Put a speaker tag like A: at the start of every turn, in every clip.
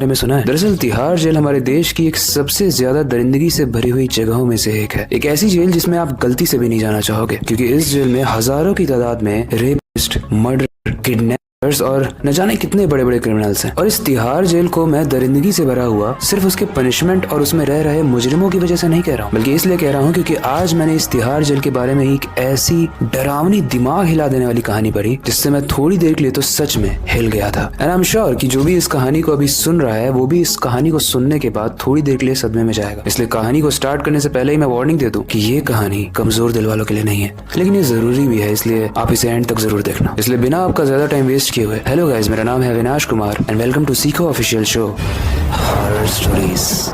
A: बारे में सुना है? दरअसल तिहाड़ जेल हमारे देश की एक सबसे ज्यादा दरिंदगी से भरी हुई जगहों में से एक है। एक ऐसी जेल जिसमें आप गलती से भी नहीं जाना चाहोगे, क्योंकि इस जेल में हजारों की तादाद में रेपिस्ट, मर्डर, किडनैप और न जाने कितने बड़े बड़े क्रिमिनल्स हैं। और इस तिहाड़ जेल को मैं दरिंदगी से भरा हुआ सिर्फ उसके पनिशमेंट और उसमें रह रहे मुजरिमों की वजह से नहीं कह रहा हूँ, बल्कि इसलिए कह रहा हूँ क्योंकि आज मैंने इस तिहाड़ जेल के बारे में एक ऐसी डरावनी, दिमाग हिला देने वाली कहानी पढ़ी जिससे मैं थोड़ी देर के लिए तो सच में हिल गया था। एंड आई एम श्योर कि जो भी इस कहानी को अभी सुन रहा है वो भी इस कहानी को सुनने के बाद थोड़ी देर के लिए सदमे में जाएगा। इसलिए कहानी को स्टार्ट करने से पहले ही मैं वार्निंग दे दूं कि ये कहानी कमजोर दिल वालों के लिए नहीं है, लेकिन ये जरूरी भी है, इसलिए आप इसे एंड तक जरूर देखना। इसलिए बिना आपका ज्यादा टाइम वेस्ट किए हुए, हेलो गाइस, मेरा नाम है Avinash Kumar and welcome to Seekho official show horror stories.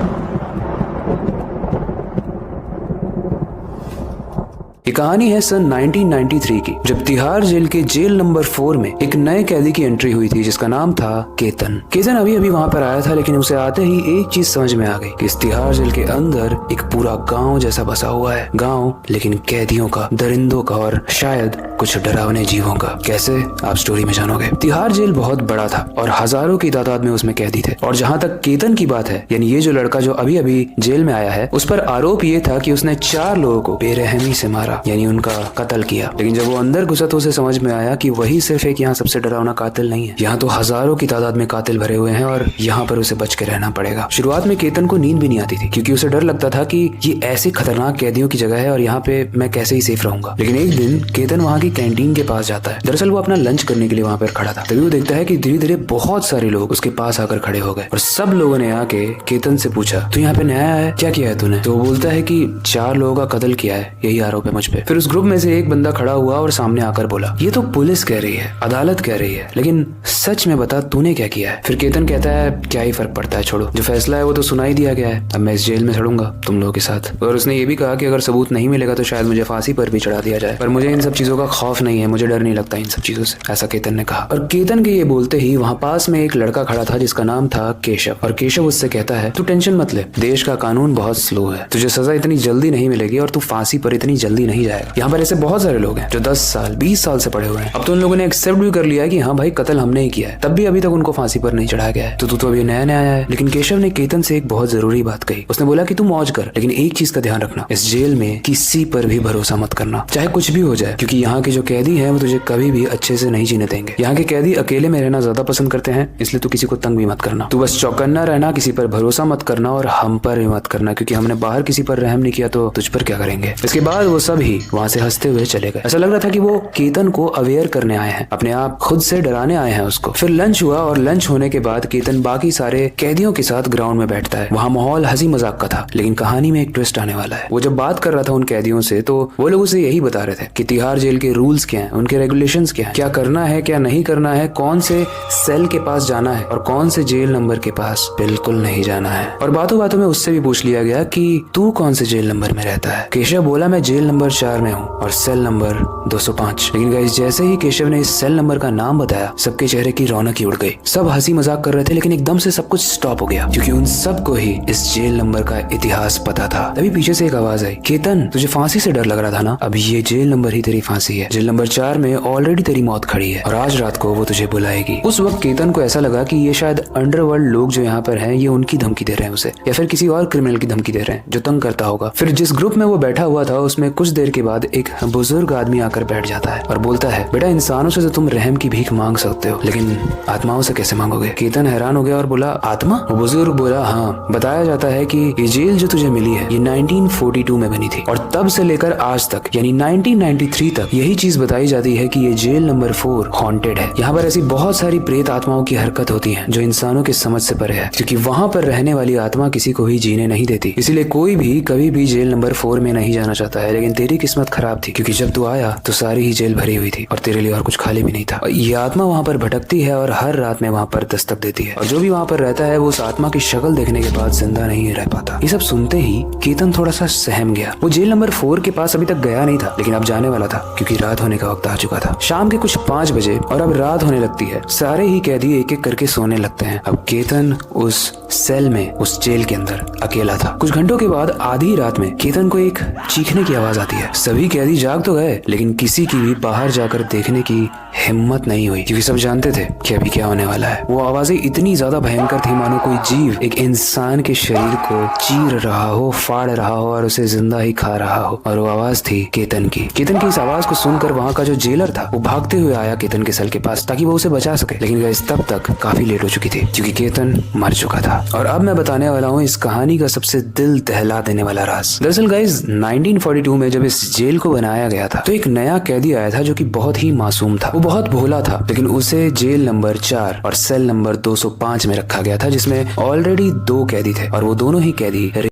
A: ये कहानी है सन 1993 की, जब तिहाड़ जेल के जेल नंबर 4 में एक नए कैदी की एंट्री हुई थी जिसका नाम था केतन। केतन अभी अभी वहां पर आया था, लेकिन उसे आते ही एक चीज समझ में आ गई कि इस तिहाड़ जेल के अंदर एक पूरा गांव जैसा बसा हुआ है। गांव लेकिन कैदियों का, दरिंदों का और शायद कुछ डरावने जीवों का। कैसे, आप स्टोरी में जानोगे। तिहाड़ जेल बहुत बड़ा था और हजारों की तादाद में उसमें कैदी थे। और जहाँ तक केतन की बात है, यानी ये जो लड़का जो अभी अभी जेल में आया है, उस पर आरोप ये था कि उसने 4 लोगों को बेरहमी से मारा, यानी उनका कत्ल किया। लेकिन जब वो अंदर घुसा तो उसे समझ में आया कि वही सिर्फ एक यहाँ सबसे डरावना कातिल नहीं है, यहाँ तो हजारों की तादाद में कातिल भरे हुए हैं और यहाँ पर उसे बच के रहना पड़ेगा। शुरुआत में केतन को नींद भी नहीं आती थी, क्योंकि उसे डर लगता था कि ये ऐसे खतरनाक कैदियों की जगह है और यहाँ पे मैं कैसे ही सेफ रहूंगा। लेकिन एक दिन केतन वहाँ की कैंटीन के पास जाता है। दरअसल वो अपना लंच करने के लिए वहाँ पर खड़ा था। तभी वो देखता है कि धीरे धीरे बहुत सारे लोग उसके पास आकर खड़े हो गए और सब लोगों ने आके केतन से पूछा, तू यहाँ पे नया है, क्या किया है तूने? तो वो बोलता है कि 4 लोगों का कत्ल किया है, यही आरोप है मुझ पे। फिर उस ग्रुप में से एक बंदा खड़ा हुआ और सामने आकर बोला, ये तो पुलिस कह रही है, अदालत कह रही है, लेकिन सच में बता तूने क्या किया है? फिर केतन कहता है, क्या ही फर्क पड़ता है, छोड़ो, जो फैसला है वो तो सुना ही दिया गया है, अब मैं इस जेल में सड़ूंगा तुम लोगों के साथ। और उसने ये भी कहा कि अगर सबूत नहीं मिलेगा तो शायद मुझे फांसी पर भी चढ़ा दिया जाए, पर मुझे इन सब चीजों का खौफ नहीं है, मुझे डर नहीं लगता इन सब चीजों से, ऐसा केतन ने कहा। और केतन के ये बोलते ही वहाँ पास में एक लड़का खड़ा था जिसका नाम था केशव। और केशव उससे कहता है, तू टेंशन मत ले, देश का कानून बहुत स्लो है, तुझे सजा इतनी जल्दी नहीं मिलेगी और तू फांसी पर इतनी जल्दी नहीं जाएगा। यहाँ पर ऐसे बहुत सारे लोग हैं जो 10 साल 20 साल से पड़े हुए हैं। अब तो उन लोगों ने एक्सेप्ट भी कर लिया है कि हाँ भाई कत्ल हमने ही किया है, तब भी अभी तक उनको फांसी पर नहीं चढ़ाया गया है, तो तू तो अभी नया नया आया है। लेकिन केशव ने केतन से एक बहुत जरूरी बात कही। उसने बोला कि तू मौज कर, लेकिन एक चीज का ध्यान रखना, इस जेल में किसी पर भी भरोसा मत करना, चाहे कुछ भी हो जाए, क्योंकि यहाँ के जो कैदी हैं वो तुझे कभी भी अच्छे से नहीं जीने देंगे। यहाँ के कैदी अकेले में रहना ज्यादा पसंद करते हैं, इसलिए तू किसी को तंग भी मत करना, तू बस चौकन्ना रहना, किसी पर भरोसा मत करना और हम पर भी मत करना, क्योंकि हमने बाहर किसी पर रहम नहीं किया तो तुझ पर क्या करेंगे। इसके बाद वो सब ही वहाँ से हंसते हुए चले गए। ऐसा लग रहा था कि वो केतन को अवेयर करने आए हैं, अपने आप खुद से डराने आए हैं उसको। फिर लंच हुआ और लंच होने के बाद केतन बाकी सारे कैदियों के साथ ग्राउंड में बैठता है। वहाँ माहौल हंसी मजाक का था, लेकिन कहानी में एक ट्विस्ट आने वाला है। वो जब बात कर रहा था उन कैदियों से तो वो लोग उसे यही बता रहे थे कि तिहाड़ जेल के रूल्स क्या हैं, उनके रेगुलेशंस क्या हैं, क्या करना है क्या नहीं करना है, कौन से सेल के पास जाना है और कौन से जेल नंबर के पास बिल्कुल नहीं जाना है। और बातों बातों में उससे भी पूछ लिया गया कि तू कौन से जेल नंबर में रहता है। केशव बोला, मैं जेल नंबर 4 में हूँ और सेल नंबर 205। लेकिन गाइस, जैसे ही केशव ने इस सेल नंबर का नाम बताया, सबके चेहरे की रौनक ही उड़ गई। सब हंसी मजाक कर रहे थे, लेकिन एकदम से सब कुछ स्टॉप हो गया, क्योंकि उन सबको ही इस जेल नंबर का इतिहास पता था। तभी पीछे से एक आवाज आई, केतन तुझे फांसी से डर लग रहा था ना, अब ये जेल नंबर ही तेरी फांसी है। जेल नंबर 4 में ऑलरेडी तेरी मौत खड़ी है और आज रात को वो तुझे बुलाएगी। उस वक्त केतन को ऐसा लगा कि ये शायद अंडरवर्ल्ड लोग जो यहाँ पर हैं, ये उनकी धमकी दे रहे हैं उसे, या फिर किसी और क्रिमिनल की धमकी दे रहे हैं जो तंग करता होगा। फिर जिस ग्रुप में वो बैठा हुआ था उसमें कुछ देर के बाद एक बुजुर्ग आदमी आकर बैठ जाता है और बोलता है, बेटा इंसानों से तो तुम रहम की भीख मांग सकते हो, लेकिन आत्माओं से कैसे मांगोगे? केतन हैरान हो गया और बोला, आत्मा? वो बुजुर्ग बोला, हाँ, बताया जाता है कि ये जेल जो तुझे मिली है ये 1942 में बनी थी और तब से लेकर आज तक यानी 1993 तक यही चीज बताई जाती है कि ये जेल नंबर 4 हॉन्टेड है। यहाँ पर ऐसी बहुत सारी प्रेत आत्माओं की हरकत होती है जो इंसानों की समझ से परे है, क्योंकि वहाँ पर रहने वाली आत्मा किसी को भी जीने नहीं देती। इसीलिए कोई भी कभी भी जेल नंबर 4 में नहीं जाना चाहता है। लेकिन तेरी किस्मत खराब थी, क्योंकि जब तू आया तो सारी ही जेल भरी हुई थी और तेरे लिए और कुछ खाली भी नहीं था। ये आत्मा वहाँ पर भटकती है और हर रात में वहाँ पर दस्तक देती है और जो भी वहाँ पर रहता है वो उस आत्मा की शक्ल देखने के बाद जिंदा नहीं रह पाता। ये सब सुनते ही केतन थोड़ा सा सहम गया। वो जेल नंबर 4 के पास अभी तक गया नहीं था, लेकिन अब जाने वाला था, क्योंकि रात होने का वक्त आ चुका था। शाम के कुछ 5 बजे और अब रात होने लगती है। सारे ही कैदी एक एक करके सोने लगते हैं। अब केतन उस सेल में उस जेल के अंदर अकेला था। कुछ घंटों के बाद आधी रात में केतन को एक चीखने की आवाज आती है। सभी कैदी जाग तो गए, लेकिन किसी की भी बाहर जाकर देखने की हिम्मत नहीं हुई, क्योंकि सब जानते थे कि अभी क्या होने वाला है। वो आवाजें इतनी ज्यादा भयंकर थी मानो कोई जीव एक इंसान के शरीर को चीर रहा हो, फाड़ रहा हो और उसे जिंदा ही खा रहा हो। और वो आवाज थी केतन की। केतन की इस आवाज को सुनकर वहाँ का जो जेलर था वो भागते हुए आया केतन के सेल के पास ताकि वो उसे बचा सके, लेकिन गाइस तब तक काफी लेट हो चुकी थी, क्योंकि केतन मर चुका था। और अब मैं बताने वाला हूँ इस कहानी का सबसे दिल दहला देने वाला राज। दरअसल गाइस 1942 में जब इस जेल को बनाया गया था तो एक नया कैदी आया था जो कि बहुत ही मासूम था। वो बहुत भोला था, लेकिन उसे जेल नंबर 4 और सेल नंबर 205 में रखा गया था, जिसमें ऑलरेडी 2 कैदी थे और वो दोनों ही कैदी थे।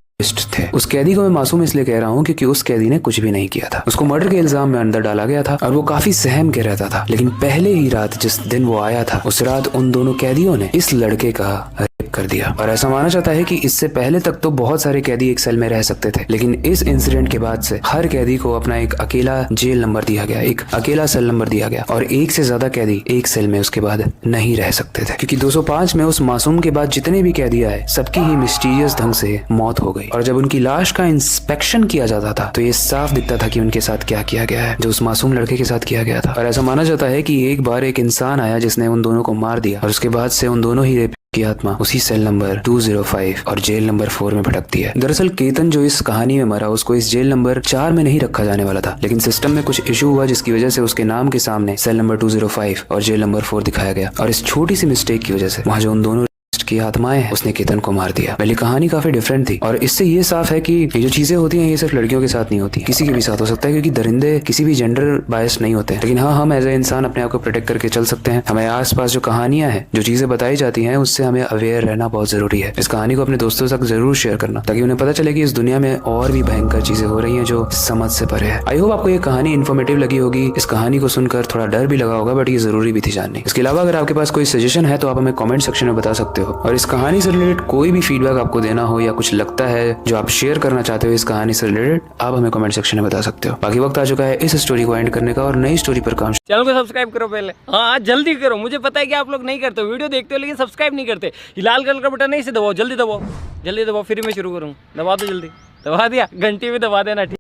A: उस कैदी को मैं मासूम इसलिए कह रहा हूँ क्योंकि उस कैदी ने कुछ भी नहीं किया था। उसको मर्डर के इल्जाम में अंदर डाला गया था और वो काफी सहम के रहता था। लेकिन पहले ही रात जिस दिन वो आया था, उस रात उन दोनों कैदियों ने इस लड़के का रेप कर दिया। और ऐसा माना जाता है कि इससे पहले तक तो बहुत सारे कैदी एक सेल में रह सकते थे, लेकिन इस इंसिडेंट के बाद से हर कैदी को अपना एक अकेला जेल नंबर दिया गया, एक अकेला सेल नंबर दिया गया और एक से ज्यादा कैदी एक सेल में उसके बाद नहीं रह सकते थे, क्योंकि 205 में उस मासूम के बाद जितने भी कैदी आए सबकी ही मिस्टीरियस ढंग से मौत हो गई। और जब उनकी लाश का इंस्पेक्शन किया जाता था तो ये साफ दिखता था कि उनके साथ क्या किया गया है, जो उस मासूम लड़के के साथ किया गया था। और ऐसा माना जाता है कि एक बार एक इंसान आया जिसने उन दोनों को मार दिया और उसके बाद से उन दोनों ही रेप की आत्मा उसी सेल नंबर 205 और जेल नंबर 4 में भटकती है। दरअसल केतन जो इस कहानी में मरा उसको इस जेल नंबर 4 में नहीं रखा जाने वाला था, लेकिन सिस्टम में कुछ इशू हुआ जिसकी वजह से उसके नाम के सामने सेल नंबर 205 और जेल नंबर 4 दिखाया गया। और इस छोटी सी मिस्टेक की वजह से वहाँ जो उन दोनों की आत्माएं हैं उसने केतन को मार दिया। पहले कहानी काफी डिफरेंट थी और इससे ये साफ है कि ये जो चीजें होती हैं ये सिर्फ लड़कियों के साथ नहीं होती, किसी के भी साथ हो सकता है, क्योंकि दरिंदे किसी भी जेंडर बायस नहीं होते। लेकिन हाँ, हम एज ए इंसान अपने आप को प्रोटेक्ट करके चल सकते हैं। हमें आसपास जो कहानियां हैं, जो चीजें बताई जाती हैं, उससे हमें अवेयर रहना बहुत जरूरी है। इस कहानी को अपने दोस्तों तक जरूर शेयर करना ताकि उन्हें पता चले कि इस दुनिया में और भी भयंकर चीजें हो रही है जो समझ से परे है। आई होप आपको ये कहानी इन्फॉर्मेटिव लगी होगी। इस कहानी को सुनकर थोड़ा डर भी लगा होगा, बट ये जरूरी भी थी जाननी। इसके अलावा अगर आपके पास कोई सजेशन है तो आप हमें कमेंट सेक्शन में बता सकते हो। और इस कहानी से रिलेटेड कोई भी फीडबैक आपको देना हो या कुछ लगता है जो आप शेयर करना चाहते हो इस कहानी से रिलेटेड, आप हमें कमेंट सेक्शन में बता सकते हो। बाकी वक्त आ चुका है इस स्टोरी को एंड करने का और नई स्टोरी पर काम।
B: चैनल को सब्सक्राइब करो पहले, हाँ जल्दी करो। मुझे पता है कि आप लोग नहीं करते, वीडियो देखते हो लेकिन सब्सक्राइब नहीं करते। ये लाल कलर का बटन नहीं से दबाओ, जल्दी दबाओ, जल्दी दबाओ, फिर मैं शुरू करूँ। दबा दो जल्दी, दबा दिया, घंटी में दबा देना।